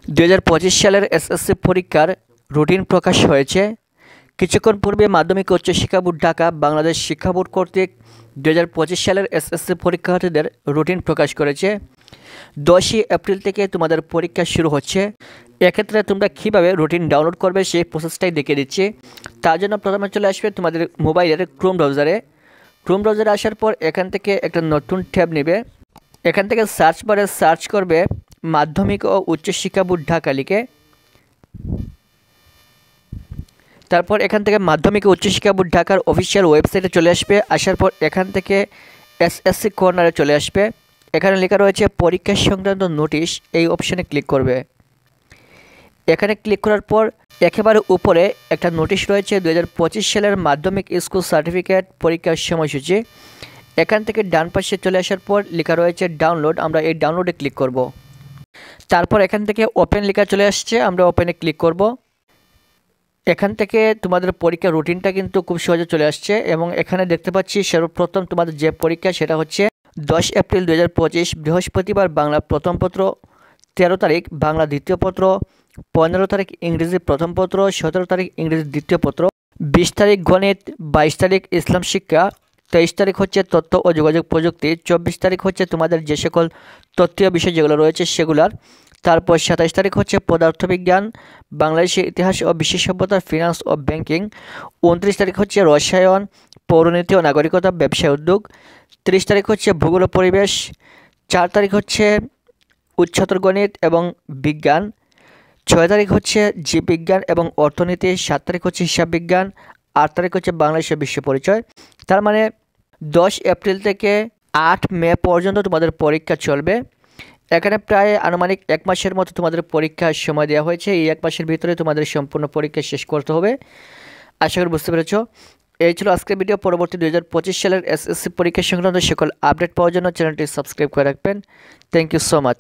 2025 সালের এসএসসি পরীক্ষার রুটিন প্রকাশ হয়েছে। কিছুক্ষণ পূর্বে মাধ্যমিক উচ্চ শিক্ষা বোর্ড ঢাকা বাংলাদেশ শিক্ষা বোর্ড কর্তৃক 2025 সালের এসএসসি পরীক্ষার্থীদের রুটিন প্রকাশ করেছে। 10ই এপ্রিল থেকে তোমাদের পরীক্ষা শুরু হচ্ছে। এক্ষেত্রে তোমরা কীভাবে রুটিন ডাউনলোড করবে সেই প্রসেসটাই দেখিয়ে দিচ্ছি। তার জন্য প্রথমে চলে আসবে তোমাদের মোবাইলের ক্রোম ব্রাউজারে আসার পর এখান থেকে একটা নতুন ট্যাব নেবে। এখান থেকে সার্চ বারে সার্চ করবে মাধ্যমিক ও উচ্চশিক্ষা বোর্ড ঢাকা লিখে। তারপর এখান থেকে মাধ্যমিক ও উচ্চশিক্ষা বোর্ড ঢাকার অফিসিয়াল ওয়েবসাইটে চলে আসবে। আসার পর এখান থেকে এসএসসি কর্নারে চলে আসবে। এখানে লেখা রয়েছে পরীক্ষা সংক্রান্ত নোটিশ, এই অপশানে ক্লিক করবে। এখানে ক্লিক করার পর একেবারে উপরে একটা নোটিশ রয়েছে 2025 সালের মাধ্যমিক স্কুল সার্টিফিকেট পরীক্ষার সময়সূচি। এখান থেকে ডান পাশে চলে আসার পর লেখা রয়েছে ডাউনলোড, আমরা এই ডাউনলোডে ক্লিক করব। তারপর এখান থেকে ওপেন লেখা চলে আসছে, আমরা ওপেনে ক্লিক করব। এখান থেকে তোমাদের পরীক্ষার রুটিনটা কিন্তু খুব সহজে চলে আসছে এবং এখানে দেখতে পাচ্ছি সর্বপ্রথম তোমাদের যে পরীক্ষা সেটা হচ্ছে 10 এপ্রিল 2025 বৃহস্পতিবার বাংলা প্রথম পত্র, 13 তারিখ বাংলা দ্বিতীয় পত্র, 15 তারিখ ইংরেজি প্রথম পত্র, 17 তারিখ ইংরেজি দ্বিতীয় পত্র, 20 তারিখ গণিত, 22 তারিখ ইসলাম শিক্ষা, 23 তারিখ হচ্ছে তথ্য ও যোগাযোগ প্রযুক্তি, 24 তারিখ হচ্ছে তোমাদের যে সকল তথ্যীয় বিষয় যেগুলো রয়েছে সেগুলার। তারপর 27 তারিখ হচ্ছে পদার্থবিজ্ঞান, বাংলাদেশের ইতিহাস ও বিশ্ব সভ্যতা, ফিনান্স ও ব্যাংকিং, 29 তারিখ হচ্ছে রসায়ন, পৌরনীতি ও নাগরিকতা, ব্যবসায় উদ্যোগ, 30 তারিখ হচ্ছে ভূগোল ও পরিবেশ, 4 তারিখ হচ্ছে উচ্চতর গণিত এবং বিজ্ঞান, 6 তারিখ হচ্ছে জীববিজ্ঞান এবং অর্থনীতি, 7 তারিখ হচ্ছে হিসাব বিজ্ঞান, 8 তারিখ হচ্ছে বাংলাদেশের বিশ্ব পরিচয়। তার মানে 10 এপ্রিল থেকে 8 মে পর্যন্ত তোমাদের পরীক্ষা চলবে। এখানে প্রায় আনুমানিক 1 মাসের মতো তোমাদের পরীক্ষার সময় দেওয়া হয়েছে। এই 1 মাসের ভিতরে তোমাদের সম্পূর্ণ পরীক্ষা শেষ করতে হবে। আশা করি বুঝতে পেরেছ। এই ছিল আজকের ভিডিও। পরবর্তী 2025 সালের এসএসসি পরীক্ষা সংক্রান্ত সকল আপডেট পাওয়ার জন্য চ্যানেলটি সাবস্ক্রাইব করে রাখবেন। Thank you so much.